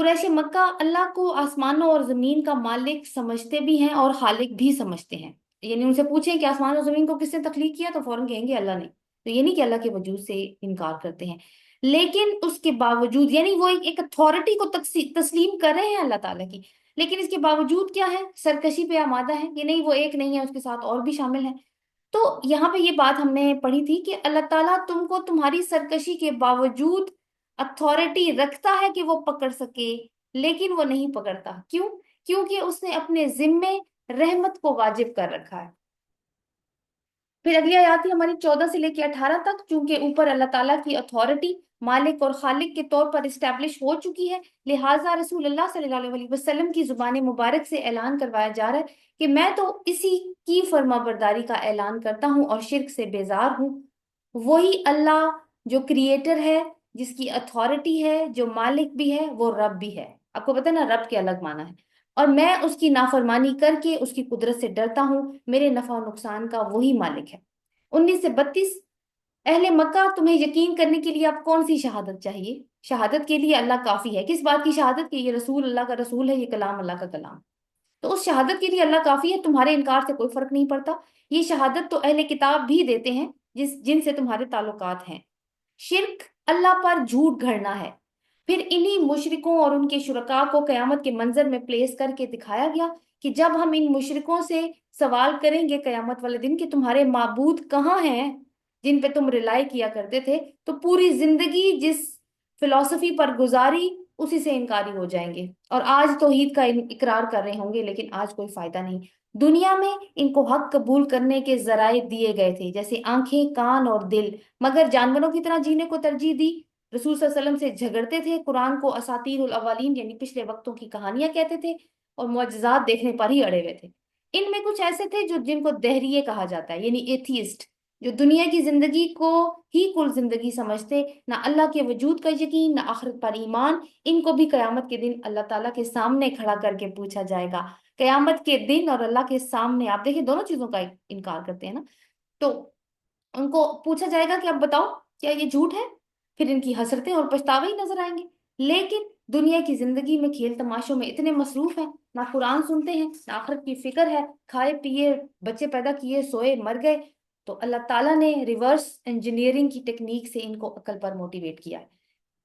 قریش مکہ اللہ کو آسمانوں اور زمین کا مالک سمجھتے بھی ہیں اور خالق بھی سمجھتے ہیں. یعنی ان سے پوچھیں کہ آسمان اور زمین کو کس نے تخلیق کیا تو فوراً کہیں گے اللہ نے. تو یہ نہیں کہ اللہ کے وجود سے انکار کرتے ہیں، لیکن اس کے باوجود یعنی وہ ایک اتھارٹی کو تسلیم کر رہے ہیں اللہ تعالیٰ کی، لیکن اس کے باوجود کیا ہے، سرکشی پہ آمادہ ہے کہ نہیں وہ ایک نہیں ہے، اس کے ساتھ اور بھی شامل ہیں. تو یہاں پہ یہ بات ہم نے پڑھی تھی کہ اللہ تعالیٰ تم کو تمہاری سرکشی کے باوجود اتھارٹی رکھتا ہے کہ وہ پکڑ سکے، لیکن وہ نہیں پکڑتا. کیوں؟ کیونکہ اس نے اپنے ذمے رحمت کو واجب کر رکھا ہے. پھر اگلی آیات ہے ہماری 14 سے لے کے 18 تک. چونکہ اوپر اللہ تعالیٰ کی اتھارٹی مالک اور خالق کے طور پر اسٹیبلش ہو چکی ہے، لہٰذا رسول اللہ صلی اللہ علیہ وسلم کی زبان مبارک سے اعلان کروایا جا رہا ہے کہ میں تو اسی کی فرما برداری کا اعلان کرتا ہوں اور شرک سے بیزار ہوں. وہی اللہ جو کریٹر ہے، جس کی اتھارٹی ہے، جو مالک بھی ہے، وہ رب بھی ہے. آپ کو پتہ ہے نا رب کے الگ معنی ہے. اور میں اس کی نافرمانی کر کے اس کی قدرت سے ڈرتا ہوں، میرے نفع و نقصان کا وہی مالک ہے. 19 سے 32. اہل مکہ تمہیں یقین کرنے کے لیے اب کون سی شہادت چاہیے؟ شہادت کے لیے اللہ کافی ہے. کس بات کی شہادت؟ کہ یہ رسول اللہ کا رسول ہے، یہ کلام اللہ کا کلام. تو اس شہادت کے لیے اللہ کافی ہے، تمہارے انکار سے کوئی فرق نہیں پڑتا. یہ شہادت تو اہل کتاب بھی دیتے ہیں جن سے تمہارے تعلقات ہیں. شرک اللہ پر جھوٹ گھڑنا ہے. پھر انہی مشرکوں اور ان کے شرکاء کو قیامت کے منظر میں پلیس کر کے دکھایا گیا کہ جب ہم ان مشرکوں سے سوال کریں گے قیامت والے دن کہ تمہارے معبود کہاں ہیں جن پہ تم ریلائی کیا کرتے تھے، تو پوری زندگی جس فلسفی پر گزاری اسی سے انکاری ہو جائیں گے اور آج توحید کا اقرار کر رہے ہوں گے، لیکن آج کوئی فائدہ نہیں. دنیا میں ان کو حق قبول کرنے کے ذرائع دیے گئے تھے جیسے آنکھیں، کان اور دل، مگر جانوروں کی طرح جینے کو ترجیح دی. رسول صلی اللہ علیہ وسلم سے جھگڑتے تھے، قرآن کو اساطیر الاولین یعنی پچھلے وقتوں کی کہانیاں کہتے تھے اور معجزات دیکھنے پر ہی اڑے ہوئے تھے. ان میں کچھ ایسے تھے جن کو دہریے کہا جاتا ہے، یعنی ایتھیسٹ، جو دنیا کی زندگی کو ہی کل زندگی سمجھتے، نہ اللہ کے وجود کا یقین نہ آخرت پر ایمان. ان کو بھی قیامت کے دن اللہ تعالیٰ کے سامنے کھڑا کر کے پوچھا جائے گا. قیامت کے دن اور اللہ کے سامنے آپ دیکھیں دونوں چیزوں کا انکار کرتے ہیں نا، تو ان کو پوچھا جائے گا کہ اب بتاؤ کیا یہ جھوٹ ہے؟ پھر ان کی حسرتیں اور پچھتاوے ہی نظر آئیں گے. لیکن دنیا کی زندگی میں کھیل تماشوں میں اتنے مصروف ہیں، نہ قرآن سنتے ہیں نہ آخرت کی فکر ہے، کھائے پیے، بچے پیدا کیے، سوئے، مر گئے. تو اللہ تعالیٰ نے ریورس انجینئرنگ کی ٹیکنیک سے ان کو عقل پر موٹیویٹ کیا ہے.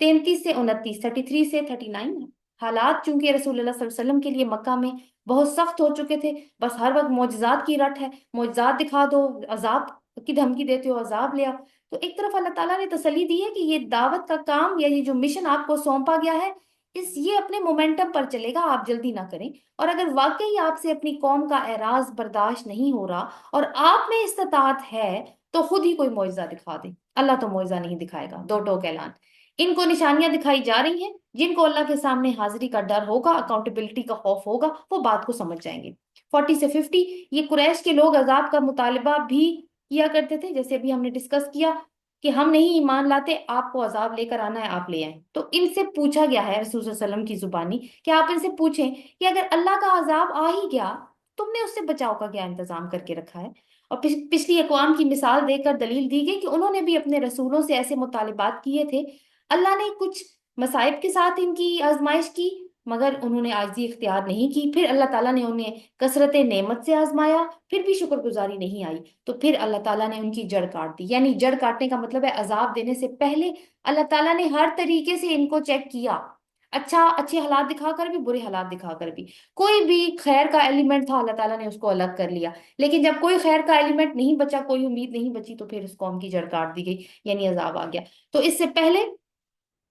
33 سے 29، 33 سے 39 ہے. حالات چونکہ رسول اللہ صلی اللہ علیہ وسلم کے لیے مکہ میں بہت سخت ہو چکے تھے، بس ہر وقت معجزات کی رٹ ہے، معجزات دکھا دو، عذاب کی دھمکی دیتے ہو، عذاب لے آؤ. تو ایک طرف اللہ تعالیٰ نے تسلی دی ہے کہ یہ دعوت کا کام یا یہ جو مشن آپ کو سونپا گیا ہے یہ اپنے مومنٹم پر چلے گا، آپ جلدی نہ کریں. اور اگر واقعی آپ سے اپنی قوم کا اعراض برداشت نہیں ہو رہا اور آپ میں استطاعت ہے تو خود ہی کوئی معجزہ دکھا دیں. اللہ تو معجزہ نہیں دکھائے گا، دو ٹوک اعلان. ان کو نشانیاں دکھائی جا رہی ہیں، جن کو اللہ کے سامنے حاضری کا ڈر ہوگا، اکاؤنٹیبلٹی کا خوف ہوگا، وہ بات کو سمجھ جائیں گے. 40 سے 50. یہ قریش کے لوگ عذاب کا مطالبہ بھی کیا کرتے تھے، جیسے ابھی ہم نے ڈسکس کیا کہ ہم نہیں ایمان لاتے، آپ کو عذاب لے کر آنا ہے، آپ لے آئیں. تو ان سے پوچھا گیا ہے رسول صلی اللہ علیہ وسلم کی زبانی کہ آپ ان سے پوچھیں کہ اگر اللہ کا عذاب آ ہی گیا، تم نے اس سے بچاؤ کا کیا انتظام کر کے رکھا ہے؟ اور پچھلی اقوام کی مثال دے کر دلیل دی گئی کہ انہوں نے بھی اپنے رسولوں سے ایسے مطالبات کیے تھے. اللہ نے کچھ مصائب کے ساتھ ان کی آزمائش کی، مگر انہوں نے عاجزی اختیار نہیں کی. پھر اللہ تعالیٰ نے انہیں کثرت نعمت سے آزمایا، پھر بھی شکر گزاری نہیں آئی، تو پھر اللہ تعالیٰ نے ان کی جڑ کاٹ دی. یعنی جڑ کاٹنے کا مطلب ہے عذاب دینے سے پہلے اللہ تعالیٰ نے ہر طریقے سے ان کو چیک کیا، اچھے حالات دکھا کر بھی، برے حالات دکھا کر بھی. کوئی بھی خیر کا ایلیمنٹ تھا اللہ تعالیٰ نے اس کو الگ کر لیا، لیکن جب کوئی خیر کا ایلیمنٹ نہیں بچا، کوئی امید نہیں بچی، تو پھر اس قوم کی جڑ کاٹ دی گئی، یعنی عذاب آ گیا. تو اس سے پہلے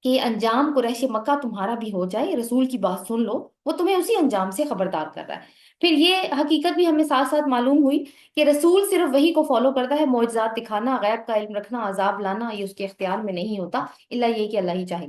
کہ انجام قریش مکہ تمہارا بھی ہو جائے، رسول کی بات سن لو، وہ تمہیں اسی انجام سے خبردار کر رہا ہے. پھر یہ حقیقت بھی ہمیں ساتھ ساتھ معلوم ہوئی کہ رسول صرف وہی کو فالو کرتا ہے، معجزات دکھانا، غیب کا علم رکھنا، عذاب لانا یہ اس کے اختیار میں نہیں ہوتا، الا یہ کہ اللہ ہی چاہے.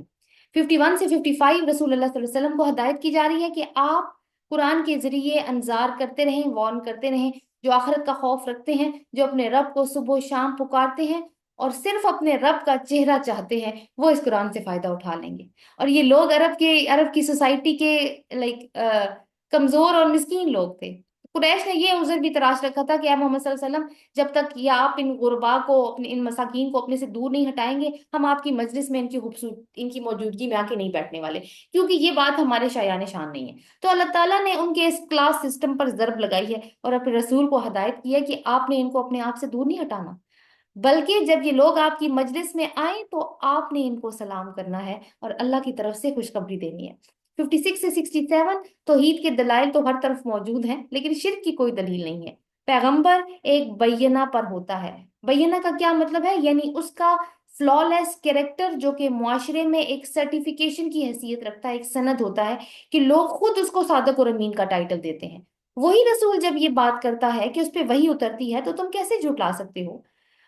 51 سے 55 رسول اللہ صلی اللہ علیہ وسلم کو ہدایت کی جا رہی ہے کہ آپ قرآن کے ذریعے انذار کرتے رہیں، وارن کرتے رہیں. جو آخرت کا خوف رکھتے ہیں، جو اپنے رب کو صبح و شام پکارتے ہیں اور صرف اپنے رب کا چہرہ چاہتے ہیں، وہ اس قرآن سے فائدہ اٹھا لیں گے. اور یہ لوگ عرب کی سوسائٹی کے لائک کمزور اور مسکین لوگ تھے. قریش نے یہ عذر بھی تراش رکھا تھا کہ اے محمد صلی اللہ علیہ وسلم، جب تک یہ آپ ان غربا کو، اپنے ان مساکین کو اپنے سے دور نہیں ہٹائیں گے، ہم آپ کی مجلس میں ان کی خوبصورت، ان کی موجودگی میں آ کے نہیں بیٹھنے والے، کیونکہ یہ بات ہمارے شایان شان نہیں ہے۔ تو اللہ تعالیٰ نے ان کے اس کلاس سسٹم پر ضرب لگائی ہے اور اپنے رسول کو ہدایت کی ہے کہ آپ نے ان کو اپنے آپ سے دور نہیں ہٹانا، بلکہ جب یہ لوگ آپ کی مجلس میں آئیں تو آپ نے ان کو سلام کرنا ہے اور اللہ کی طرف سے خوشخبری دینی ہے۔ 56 سے 67، توحید کے دلائل تو ہر طرف موجود ہیں لیکن شرک کی کوئی دلیل نہیں ہے۔ پیغمبر ایک بینہ پر ہوتا ہے۔ بینہ کا کیا مطلب ہے؟ یعنی اس کا فلالیس کیریکٹر جو کہ معاشرے میں ایک سرٹیفیکیشن کی حیثیت رکھتا ہے، ایک سند ہوتا ہے کہ لوگ خود اس کو صادق اور امین کا ٹائٹل دیتے ہیں۔ وہی رسول جب یہ بات کرتا ہے کہ اس پہ وحی اترتی ہے تو تم کیسے جھٹلا سکتے ہو؟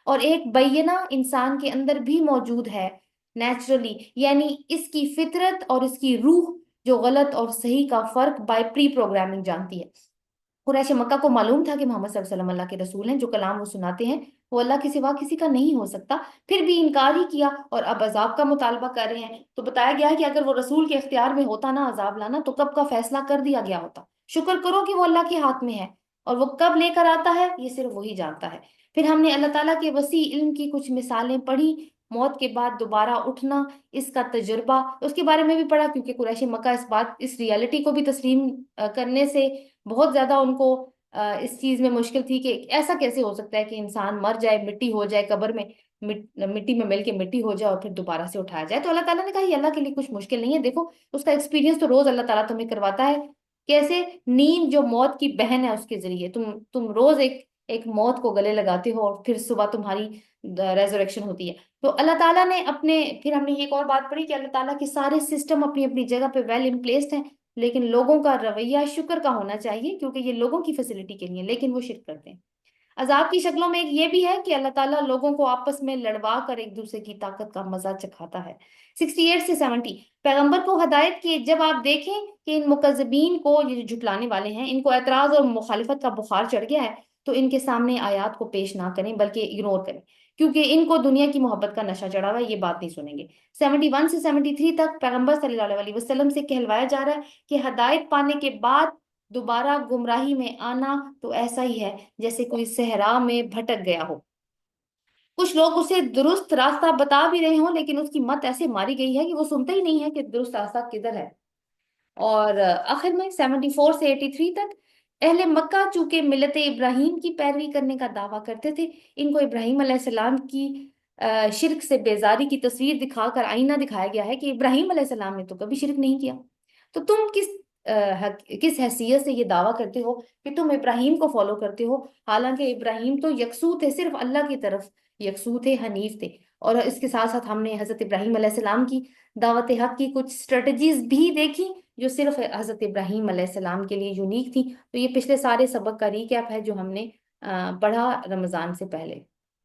اور ایک بینہ انسان کے اندر بھی موجود ہے نیچرلی، یعنی اس کی فطرت اور اس کی روح جو غلط اور صحیح کا فرق بائی پری پروگرامنگ جانتی ہے۔ قریش مکہ کو معلوم تھا کہ محمد صلی اللہ علیہ وسلم اللہ کے رسول ہیں، جو کلام وہ سناتے ہیں وہ اللہ کے سوا کسی کا نہیں ہو سکتا، پھر بھی انکار ہی کیا اور اب عذاب کا مطالبہ کر رہے ہیں۔ تو بتایا گیا ہے کہ اگر وہ رسول کے اختیار میں ہوتا نا عذاب لانا، تو کب کا فیصلہ کر دیا گیا ہوتا۔ شکر کرو کہ وہ اللہ کے ہاتھ میں ہے، اور وہ کب لے کر آتا ہے یہ صرف وہی جانتا ہے۔ پھر ہم نے اللہ تعالیٰ کے وسیع علم کی کچھ مثالیں پڑھی، موت کے بعد دوبارہ اٹھنا، اس کا تجربہ، اس کے بارے میں بھی پڑھا، کیونکہ قریش مکہ اس ریالٹی کو بھی تسلیم کرنے سے بہت زیادہ ان کو اس چیز میں مشکل تھی کہ ایسا کیسے ہو سکتا ہے کہ انسان مر جائے، مٹی ہو جائے قبر میں، مٹی میں مل کے مٹی ہو جائے اور پھر دوبارہ سے اٹھایا جائے۔ تو اللہ تعالیٰ نے کہا یہ اللہ کے لیے کچھ مشکل نہیں ہے، دیکھو اس کا ایکسپیرینس تو روز اللہ تعالیٰ تمہیں کرواتا ہے، کیسے نیند جو موت کی بہن ہے اس کے ذریعے تم روز ایک موت کو گلے لگاتے ہو اور پھر صبح تمہاری ریزریکشن ہوتی ہے۔ تو اللہ تعالیٰ نے پھر ہم نے ایک اور بات پڑھی کہ اللہ تعالیٰ کے سارے سسٹم اپنی اپنی جگہ پہ ویل ان پلیسڈ ہیں، لیکن لوگوں کا رویہ شکر کا ہونا چاہیے کیونکہ یہ لوگوں کی فیسلٹی کے لیے، لیکن وہ شرک کرتے ہیں۔ عذاب کی شکلوں میں ایک یہ بھی ہے کہ اللہ تعالیٰ لوگوں کو آپس میں لڑوا کر ایک دوسرے کی طاقت کا مزہ چکھاتا ہے۔ 68 سے 70، پیغمبر کو ہدایت کی، جب آپ دیکھیں کہ ان مکذبین کو، یہ جو جھٹلانے والے ہیں، ان کو اعتراض اور مخالفت کا بخار چڑھ گیا ہے، تو ان کے سامنے آیات کو پیش نہ کریں بلکہ اگنور کریں، کیونکہ ان کو دنیا کی محبت کا نشہ چڑھا ہوا ہے، یہ بات نہیں سنیں گے۔ 71 سے 73 تک پیغمبر صلی اللہ علیہ وسلم سے کہلوایا جا رہا ہے کہ ہدایت پانے کے بعد دوبارہ گمراہی میں آنا تو ایسا ہی ہے جیسے کوئی صحرا میں بھٹک گیا ہو، کچھ لوگ اسے درست راستہ بتا بھی رہے ہوں لیکن اس کی مت ایسے ماری گئی ہے کہ وہ سنتا ہی نہیں ہے کہ درست راستہ کدھر ہے۔ اور آخر میں 74 سے 83 تک، اہل مکہ چونکہ ملت ابراہیم کی پیروی کرنے کا دعویٰ کرتے تھے، ان کو ابراہیم علیہ السلام کی شرک سے بیزاری کی تصویر دکھا کر آئینہ دکھایا گیا ہے کہ ابراہیم علیہ السلام نے تو کبھی شرک نہیں کیا، تو تم کس حیثیت سے یہ دعویٰ کرتے ہو کہ تم ابراہیم کو فالو کرتے ہو، حالانکہ ابراہیم تو یکسو تھے، صرف اللہ کی طرف یکسو تھے، حنیف تھے۔ اور اس کے ساتھ ساتھ ہم نے حضرت ابراہیم علیہ السلام کی دعوت حق کی کچھ اسٹریٹجیز بھی دیکھی جو صرف حضرت ابراہیم علیہ السلام کے لیے یونیک تھی۔ تو یہ پچھلے سارے سبق کا ریکیپ ہے جو ہم نے پڑھا رمضان سے پہلے۔